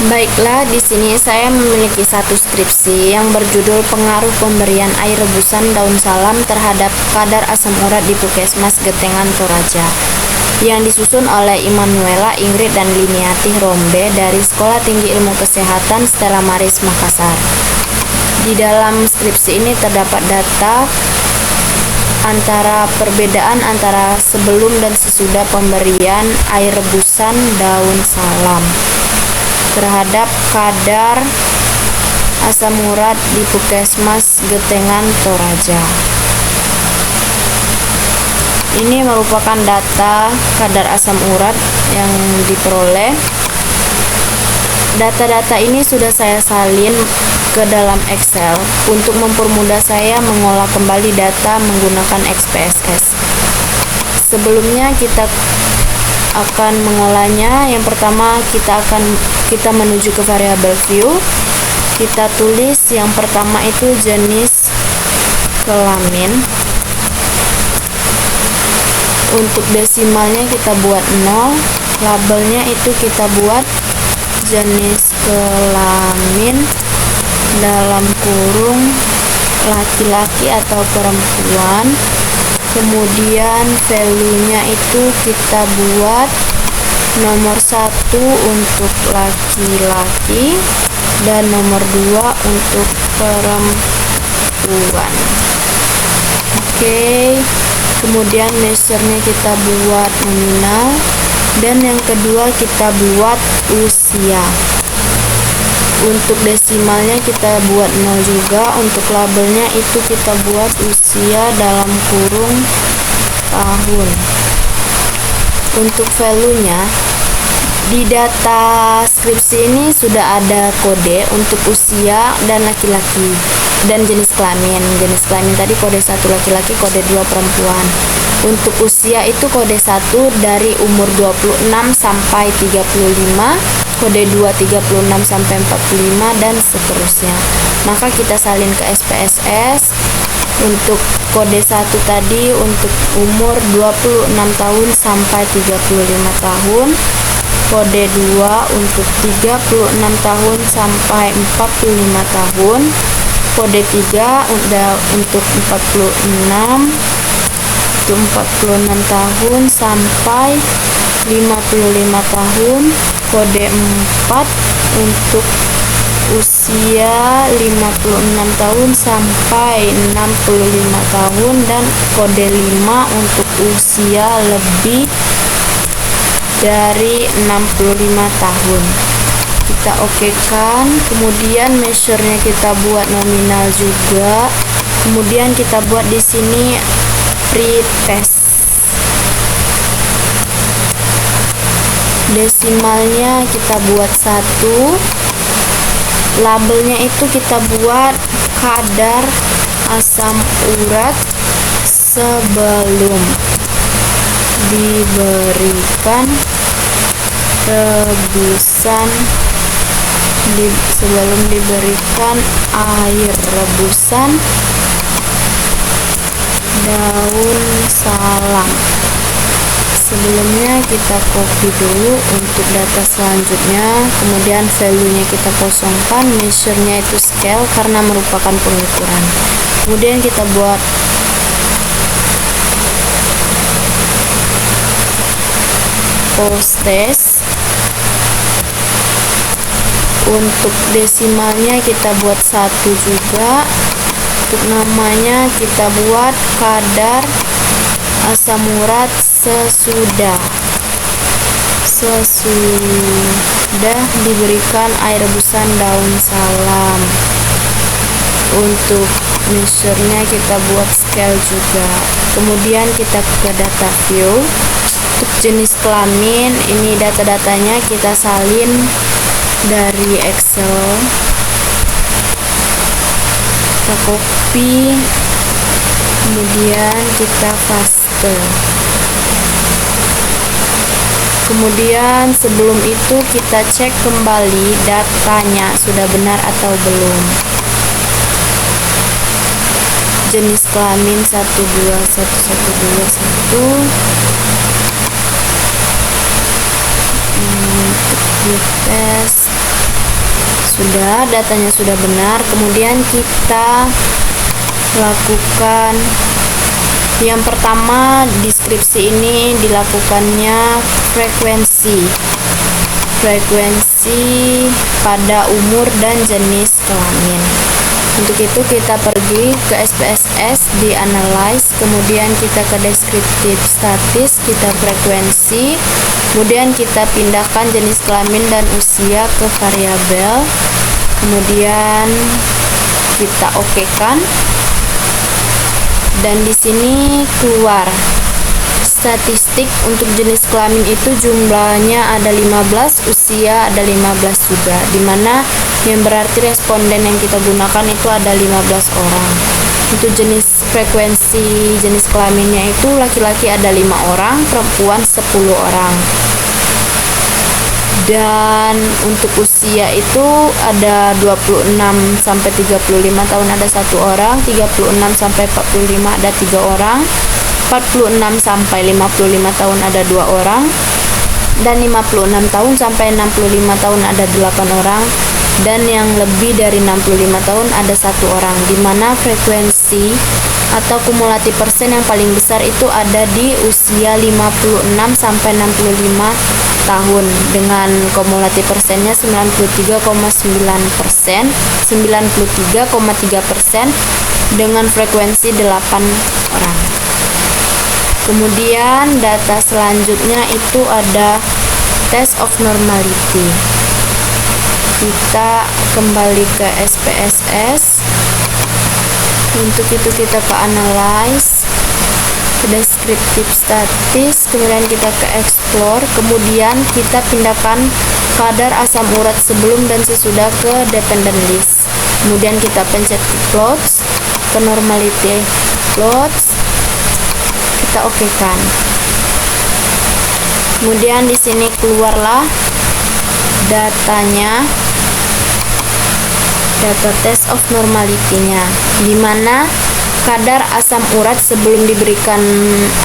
Baiklah, di sini saya memiliki satu skripsi yang berjudul Pengaruh Pemberian Air Rebusan Daun Salam Terhadap Kadar Asam Urat di Puskesmas Getengan Toraja, yang disusun oleh Immanuela, Ingrid, dan Liniati Rombe dari Sekolah Tinggi Ilmu Kesehatan Stella Maris, Makassar. Di dalam skripsi ini terdapat data antara perbedaan antara sebelum dan sesudah pemberian air rebusan daun salam terhadap kadar asam urat di Puskesmas Getengan Toraja. Ini merupakan data kadar asam urat yang diperoleh. Data-data ini sudah saya salin ke dalam Excel untuk mempermudah saya mengolah kembali data menggunakan XPSS. Sebelumnya kita akan mengolahnya. Yang pertama kita menuju ke variabel view. Kita tulis yang pertama itu jenis kelamin. Untuk desimalnya kita buat 0, labelnya itu kita buat jenis kelamin dalam kurung laki-laki atau perempuan. Kemudian value-nya itu kita buat nomor 1 untuk laki-laki dan nomor 2 untuk perempuan. Oke, kemudian measure-nya kita buat nominal, dan yang kedua kita buat usia. Untuk desimalnya kita buat 0 juga. Untuk labelnya itu kita buat usia dalam kurung tahun. Untuk value-nya, di data skripsi ini sudah ada kode untuk usia dan laki-laki dan jenis kelamin. Jenis kelamin tadi kode 1 laki-laki, kode 2 perempuan. Untuk usia itu kode 1 dari umur 26 sampai 35, kode 2 36 sampai 45, dan seterusnya. Maka kita salin ke SPSS. Untuk kode 1 tadi untuk umur 26 tahun sampai 35 tahun, kode 2 untuk 36 tahun sampai 45 tahun, kode 3 untuk 46 tahun sampai 55 tahun, kode 4 untuk usia 56 tahun sampai 65 tahun, dan kode 5 untuk usia lebih dari 65 tahun. Kita okekan. Kemudian measure-nya kita buat nominal juga. Kemudian kita buat di sini pretest. Desimalnya kita buat 1. Labelnya itu kita buat kadar asam urat sebelum diberikan rebusan, sebelum diberikan air rebusan daun salam. Sebelumnya kita copy dulu untuk data selanjutnya, kemudian value-nya kita kosongkan, measure-nya itu scale karena merupakan pengukuran. Kemudian kita buat post test. Untuk desimalnya kita buat 1 juga. Untuk namanya kita buat kadar asam urat sesudah diberikan air rebusan daun salam. Untuk measure-nya kita buat scale juga. Kemudian kita ke data view. Untuk jenis kelamin, ini data-datanya kita salin dari Excel. Kita copy, kemudian kita paste. Kemudian sebelum itu kita cek kembali datanya sudah benar atau belum. Jenis kelamin 1211121. Untuk tes Sudah, datanya sudah benar. Kemudian kita lakukan yang pertama, deskripsi ini dilakukannya frekuensi pada umur dan jenis kelamin. Untuk itu kita pergi ke SPSS, di analyze, kemudian kita ke deskriptif statis, kita frekuensi, kemudian kita pindahkan jenis kelamin dan usia ke variabel, kemudian kita okekan, dan di sini keluar statistik untuk jenis kelamin itu jumlahnya ada 15, usia ada 15 juga, dimana yang berarti responden yang kita gunakan itu ada 15 orang. Untuk jenis frekuensi jenis kelaminnya itu laki-laki ada 5 orang, perempuan 10 orang. Dan untuk usia itu ada 26 sampai 35 tahun ada 1 orang, 36 sampai 45 ada 3 orang, 46 sampai 55 tahun ada 2 orang, dan 56 tahun sampai 65 tahun ada 8 orang, dan yang lebih dari 65 tahun ada 1 orang, di mana frekuensi atau kumulatif persen yang paling besar itu ada di usia 56 sampai 65 tahun dengan kumulatif persennya 93,9%, 93,3% dengan frekuensi 8 orang. Kemudian data selanjutnya itu ada test of normality. Kita kembali ke SPSS. Untuk itu kita ke analyze, ke deskriptif statis, kemudian kita ke explore, kemudian kita pindahkan kadar asam urat sebelum dan sesudah ke dependent list. Kemudian kita pencet ke plots, ke normality plots, kita okekan. Kemudian di sini keluarlah datanya, data test of normality-nya, di mana kadar asam urat sebelum diberikan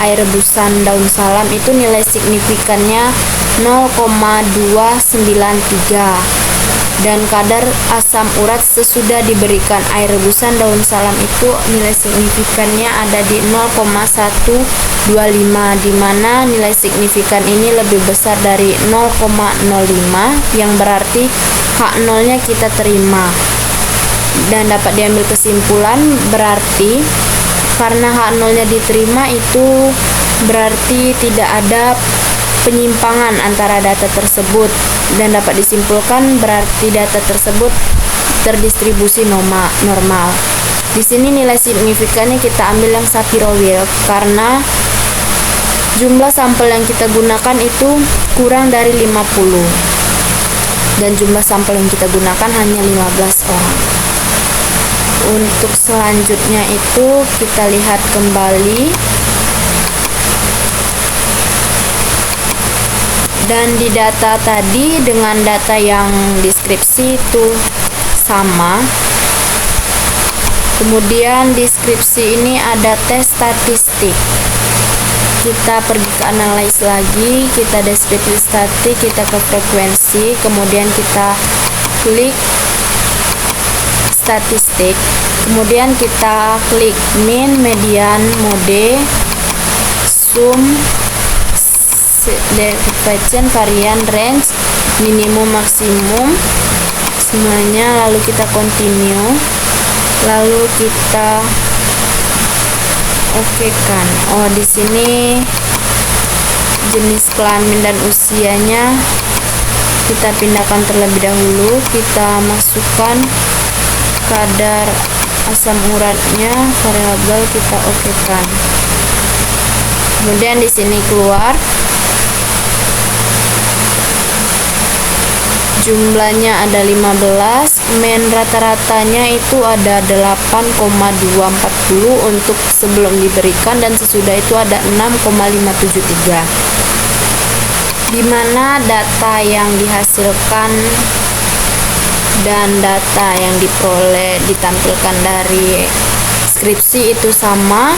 air rebusan daun salam itu nilai signifikannya 0,293, dan kadar asam urat sesudah diberikan air rebusan daun salam itu nilai signifikannya ada di 0,125, di mana nilai signifikan ini lebih besar dari 0,05, yang berarti H0-nya kita terima. Dan dapat diambil kesimpulan berarti karena H0-nya diterima itu berarti tidak ada penyimpangan antara data tersebut, dan dapat disimpulkan berarti data tersebut terdistribusi normal. Di sini nilai signifikannya kita ambil yang Shapiro-Wilk karena jumlah sampel yang kita gunakan itu kurang dari 50, dan jumlah sampel yang kita gunakan hanya 15 orang. Untuk selanjutnya itu kita lihat kembali, dan di data tadi dengan data yang deskripsi itu sama. Kemudian deskripsi ini ada tes statistik. Kita pergi ke analyze lagi, kita deskripsi statistik, kita ke frekuensi, kemudian kita klik statistik, kemudian kita klik mean, median, mode, sum, deviation, varian, range, minimum, maksimum, semuanya, lalu kita continue, lalu kita okekan. Oh, di sini jenis kelamin dan usianya kita pindahkan terlebih dahulu, kita masukkan kadar asam uratnya, variabel kita okekan. Kemudian di sini keluar jumlahnya ada 15, mean rata-ratanya itu ada 8,240 untuk sebelum diberikan, dan sesudah itu ada 6,573, di mana data yang dihasilkan dan data yang diperoleh ditampilkan dari skripsi itu sama,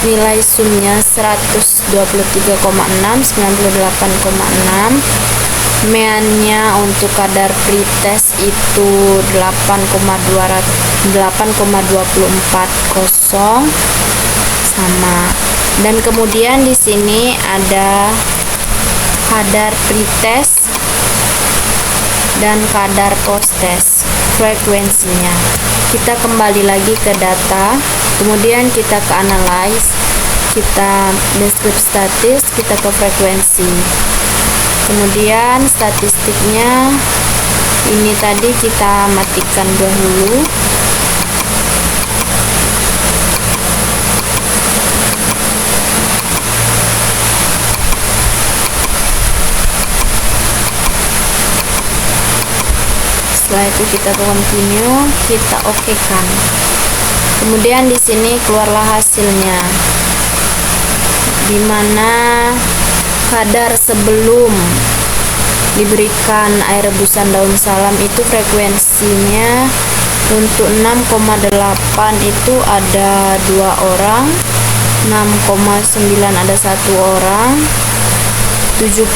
nilai sumnya 123,6, 98,6, Meannya untuk kadar pretest itu 8,240 sama. Dan kemudian di sini ada kadar pretest dan kadar posttest frekuensinya. Kita kembali lagi ke data, kemudian kita ke analyze, kita descriptive statis, kita ke frekuensi. Kemudian statistiknya ini tadi kita matikan dahulu. Setelah itu kita continue, kita okekan. Kemudian di sini keluarlah hasilnya, di mana kadar sebelum diberikan air rebusan daun salam itu frekuensinya untuk 6,8 itu ada 2 orang, 6,9 ada 1 orang, 7,2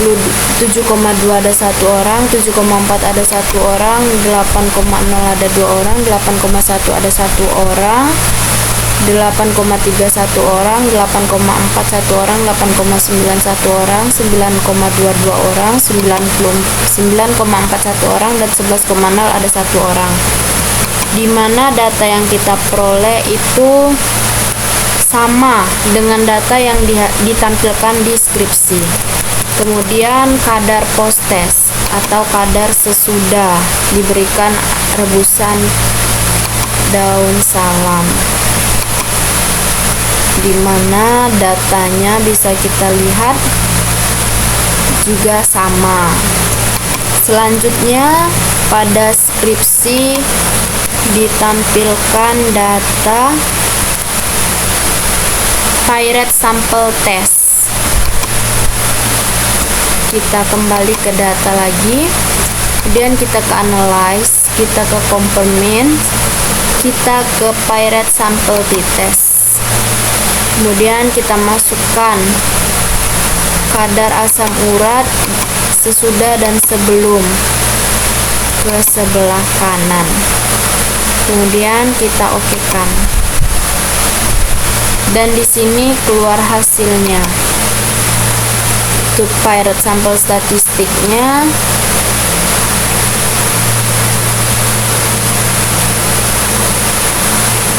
ada 1 orang, 7,4 ada 1 orang, 8,0 ada 2 orang, 8,1 ada 1 orang, 8,3 1 orang, 8,4 1 orang, 8,9 1 orang, 9,22 orang, 9,4 1 orang, dan 11,0 ada 1 orang. Di mana data yang kita peroleh itu sama dengan data yang ditampilkan di skripsi. Kemudian kadar posttest atau kadar sesudah diberikan rebusan daun salam, di mana datanya bisa kita lihat juga sama. Selanjutnya pada skripsi ditampilkan data Pierette sample test. Kita kembali ke data lagi, kemudian kita ke analyze, kita ke component, kita ke Pierette sample t-test. Kemudian kita masukkan kadar asam urat sesudah dan sebelum ke sebelah kanan. Kemudian kita okekan. Dan di sini keluar hasilnya. Untuk Pierette sampel statistiknya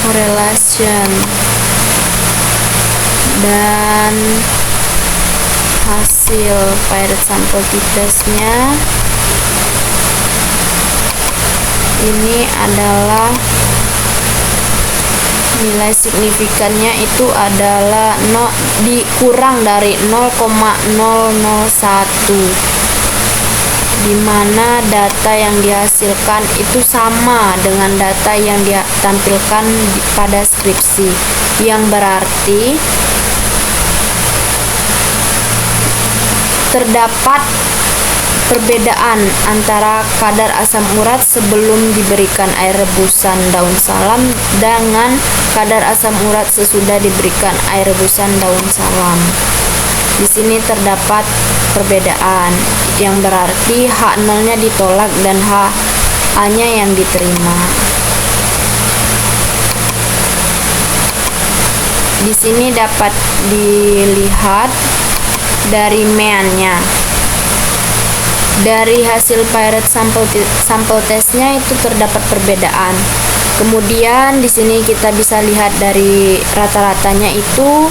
correlation dan hasil Pierette sampel t-testnya ini adalah nilai signifikannya itu adalah dikurang dari 0,001, di mana data yang dihasilkan itu sama dengan data yang ditampilkan pada skripsi, yang berarti terdapat perbedaan antara kadar asam urat sebelum diberikan air rebusan daun salam dengan kadar asam urat sesudah diberikan air rebusan daun salam. Di sini terdapat perbedaan, yang berarti H0-nya ditolak dan HA-nya yang diterima. Di sini dapat dilihat dari meannya. Dari hasil Pierette sampel testnya itu terdapat perbedaan. Kemudian di sini kita bisa lihat dari rata-ratanya itu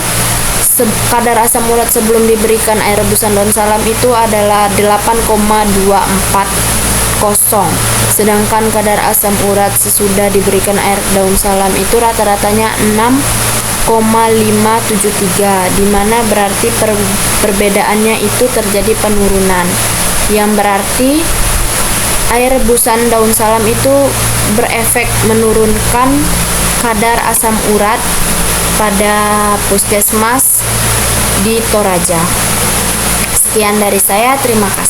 kadar asam urat sebelum diberikan air rebusan daun salam itu adalah 8,240, sedangkan kadar asam urat sesudah diberikan air daun salam itu rata-ratanya 6,573, di mana berarti perbedaannya itu terjadi penurunan, yang berarti air rebusan daun salam itu berefek menurunkan kadar asam urat pada puskesmas di Toraja. Sekian dari saya, terima kasih.